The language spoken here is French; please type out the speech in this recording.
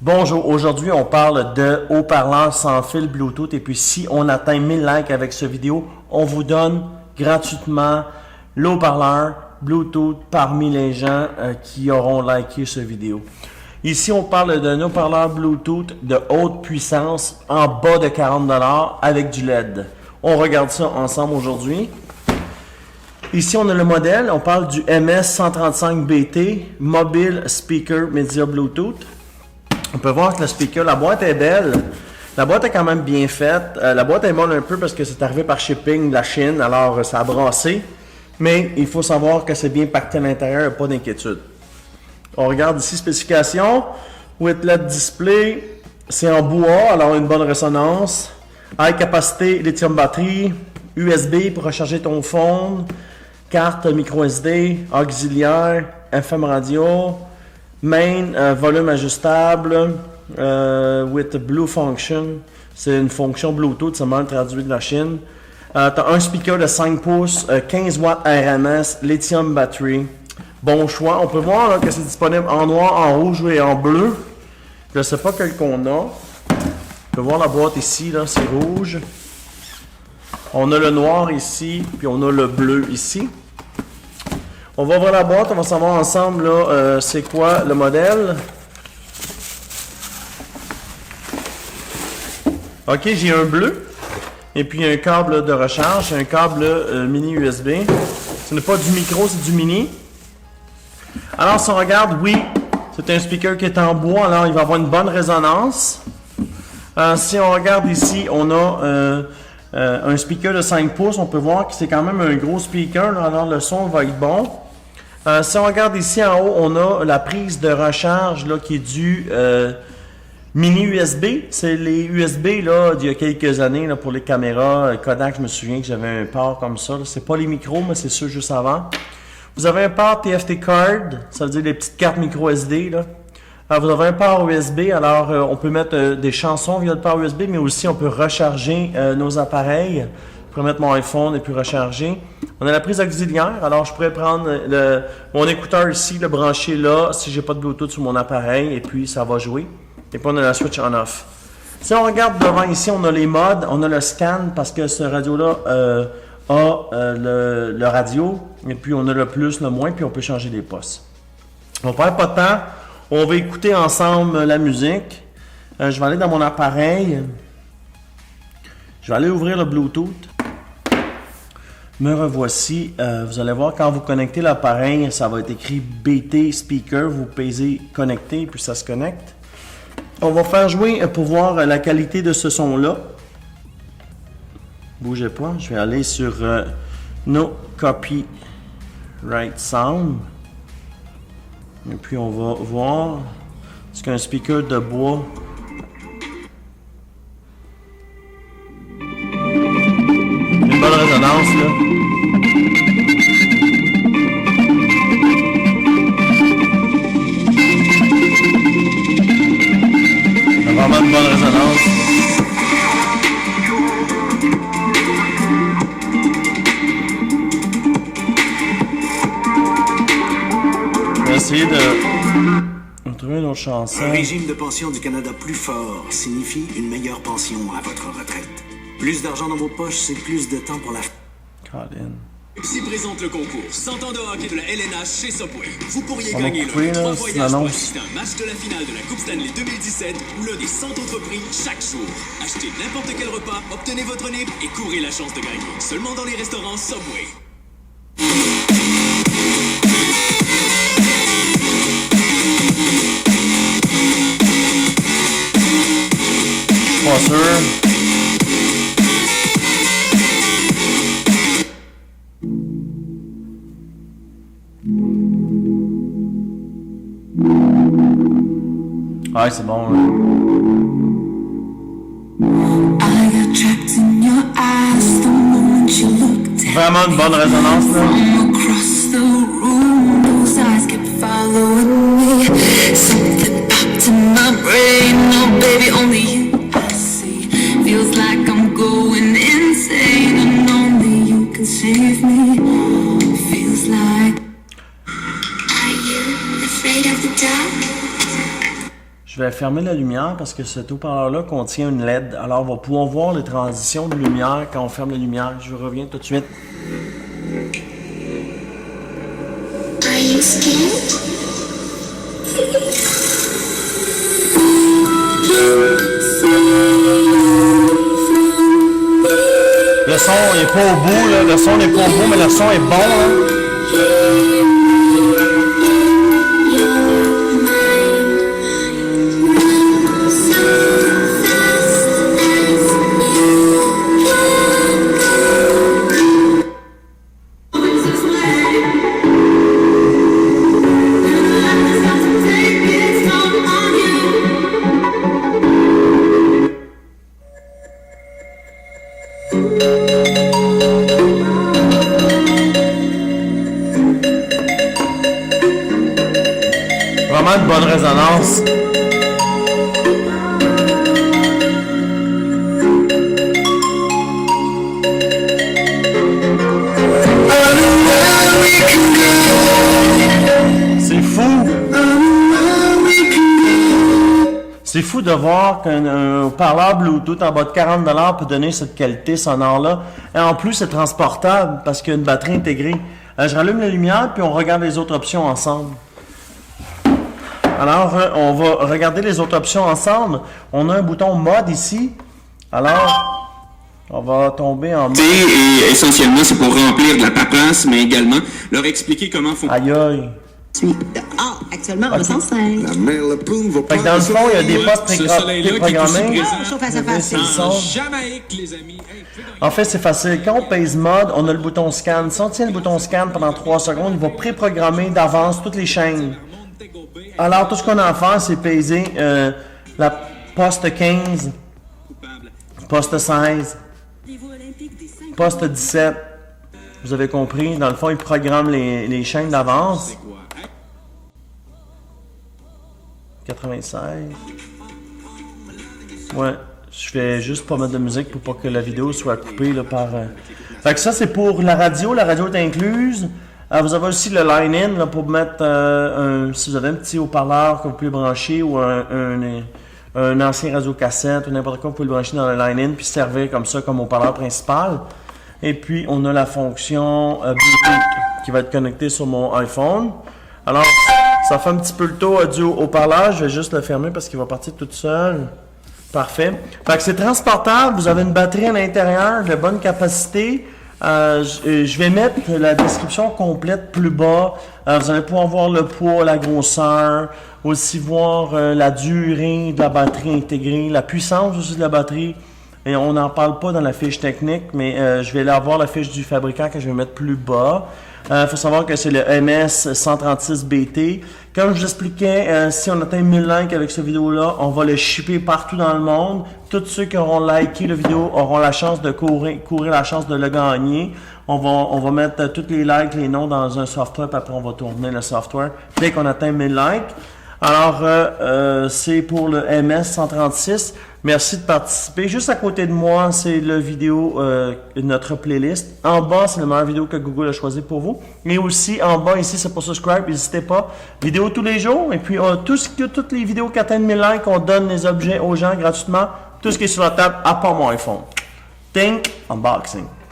Bonjour, aujourd'hui on parle de haut-parleurs sans fil Bluetooth et puis si on atteint 1000 likes avec cette vidéo, on vous donne gratuitement le haut-parleur Bluetooth parmi les gens qui auront liké cette vidéo. Ici on parle d'un haut-parleur Bluetooth de haute puissance en bas de 40$ avec du LED. On regarde ça ensemble aujourd'hui. Ici on a le modèle, on parle du MS135BT Mobile Speaker Media Bluetooth. On peut voir que le speaker, la boîte est belle. La boîte est quand même bien faite. La boîte est molle un peu parce que c'est arrivé par shipping de la Chine, alors ça a brassé. Mais il faut savoir que c'est bien pacté à l'intérieur, pas d'inquiétude. On regarde ici, spécification. With LED display, c'est en bois, alors une bonne résonance. High capacité, lithium batterie, USB pour recharger ton phone, carte micro SD, auxiliaire, FM radio. Main, volume ajustable, with Blue Function. C'est une fonction Bluetooth, c'est mal traduit de la Chine. Tu as un speaker de 5 pouces, 15 watts RMS, lithium battery. Bon choix. On peut voir là, que c'est disponible en noir, en rouge et en bleu. Je ne sais pas quel qu'on a. On peut voir la boîte ici, là, c'est rouge. On a le noir ici, puis on a le bleu ici. On va ouvrir la boîte, on va savoir ensemble là, c'est quoi le modèle. Ok, j'ai un bleu. Et puis un câble de recharge, un câble mini USB. Ce n'est pas du micro, c'est du mini. Alors si on regarde, oui, c'est un speaker qui est en bois, alors il va avoir une bonne résonance. Si on regarde ici, on a un speaker de 5 pouces. On peut voir que c'est quand même un gros speaker, là, alors le son va être bon. Si on regarde ici en haut, on a la prise de recharge là, qui est du mini USB. C'est les USB là, d'il y a quelques années là, pour les caméras. Kodak, je me souviens que j'avais un port comme ça. C'est pas les micros, mais c'est ceux juste avant. Vous avez un port TFT card, ça veut dire les petites cartes micro SD. Là. Vous avez un port USB, alors on peut mettre des chansons via le port USB, mais aussi on peut recharger nos appareils. Je pourrais mettre mon iPhone et puis recharger. On a la prise auxiliaire, alors je pourrais prendre mon écouteur ici, le brancher là, si j'ai pas de Bluetooth sur mon appareil, et puis ça va jouer. Et puis on a la switch on-off. Si on regarde devant ici, on a les modes, on a le scan, parce que ce radio-là a le radio, et puis on a le plus, le moins, puis on peut changer les postes. On ne perd pas de temps, on va écouter ensemble la musique. Je vais aller dans mon appareil. Je vais aller ouvrir le Bluetooth. Me revoici. Vous allez voir, quand vous connectez l'appareil, ça va être écrit BT Speaker. Vous pesez connecter, puis ça se connecte. On va faire jouer pour voir la qualité de ce son-là. Bougez pas. Je vais aller sur No Copyright Sound. Et puis on va voir. C'est qu'un speaker de bois. Une bonne résonance là. Vraiment une bonne résonance. On va essayer de trouver une autre chanson. Un régime de pension du Canada plus fort signifie une meilleure pension à votre retraite. Plus d'argent dans vos poches, c'est plus de temps pour la... Colin. Ici présente le concours 100 ans de hockey de la LNH chez Subway. Vous pourriez On va gagner couper, le là, 3 c'est voyages pour l'annonce. assister à un match de la finale de la Coupe Stanley 2017 ou l'un des 100 autres prix chaque jour. Achetez n'importe quel repas, obtenez votre NIP et courez la chance de gagner. Seulement dans les restaurants Subway. Pas sûr. Ouais, c'est bon. Là. Vraiment une bonne résonance là. Save me, feels like. Are you afraid of the dark? Je vais fermer la lumière parce que cet haut-parleur-là contient une LED. Alors, on va pouvoir voir les transitions de lumière quand on ferme la lumière. Je reviens tout de suite. Are you scared? Le son n'est pas au bout, là. Le son n'est pas au bout, mais le son est bon, hein. Vraiment de bonne résonance. C'est fou. C'est fou de voir qu'un parleur Bluetooth en bas de 40$ peut donner cette qualité sonore-là. Et en plus, c'est transportable parce qu'il y a une batterie intégrée. Je rallume la lumière puis on regarde les autres options ensemble. Alors, on va regarder les autres options ensemble. On a un bouton mode ici. Alors, on va tomber en mode. Et essentiellement, c'est pour remplir de la paperasse, mais également leur expliquer comment fonctionne. Aïe aïe. Actuellement, on s'en sert. La mère Lepoune va Fait que dans le fond, il y a des postes Ce soleil-là qui est aussi préprogrammés. présent Chaud face à face. C'est le son. en Jamaïque, les amis. Hey, fais donc- En fait, c'est facile. Quand on pèse mode, on a le bouton scan. Si on tient le bouton scan pendant 3 secondes, il va préprogrammer d'avance toutes les chaînes. Montego Bay, Alors, tout ce qu'on a à faire, c'est peser la poste 15, coupable. poste 16, poste 17. Vous avez compris? Dans le fond, il programme les chaînes d'avance. C'est quoi? Hey, 96. Ouais, je vais juste pas mettre de musique pour pas que la vidéo soit coupée là, par... Fait que ça, c'est pour la radio. La radio est incluse. Vous avez aussi le line-in là, pour mettre si vous avez un petit haut-parleur que vous pouvez brancher ou un ancien radio-cassette ou n'importe quoi, vous pouvez le brancher dans le line-in puis servir comme ça comme haut-parleur principal. Et puis, on a la fonction Bluetooth qui va être connectée sur mon iPhone. Alors, ça fait un petit peu le tour du haut-parleur. Je vais juste le fermer parce qu'il va partir tout seul. Parfait. Fait que c'est transportable. Vous avez une batterie à l'intérieur de bonne capacité. Je vais mettre la description complète plus bas. Vous allez pouvoir voir le poids, la grosseur, aussi voir la durée de la batterie intégrée, la puissance aussi de la batterie. Et on n'en parle pas dans la fiche technique, mais je vais avoir la fiche du fabricant que je vais mettre plus bas. Il faut savoir que c'est le MS136BT. Comme je vous expliquais, si on atteint 1000 likes avec cette vidéo-là, on va le shipper partout dans le monde. Tous ceux qui auront liké la vidéo auront la chance de courir la chance de le gagner. On va mettre tous les likes, les noms dans un software, puis après on va tourner le software dès qu'on atteint 1000 likes. Alors, c'est pour le MS136. Merci de participer. Juste à côté de moi, c'est la vidéo, notre playlist. En bas, c'est la meilleure vidéo que Google a choisi pour vous. Et aussi, en bas, ici, c'est pour subscribe. N'hésitez pas. Vidéo tous les jours. Et puis, toutes les vidéos qui atteignent 1000 likes, on donne les objets aux gens gratuitement. Tout ce qui est sur la table, à part mon iPhone. Think Unboxing.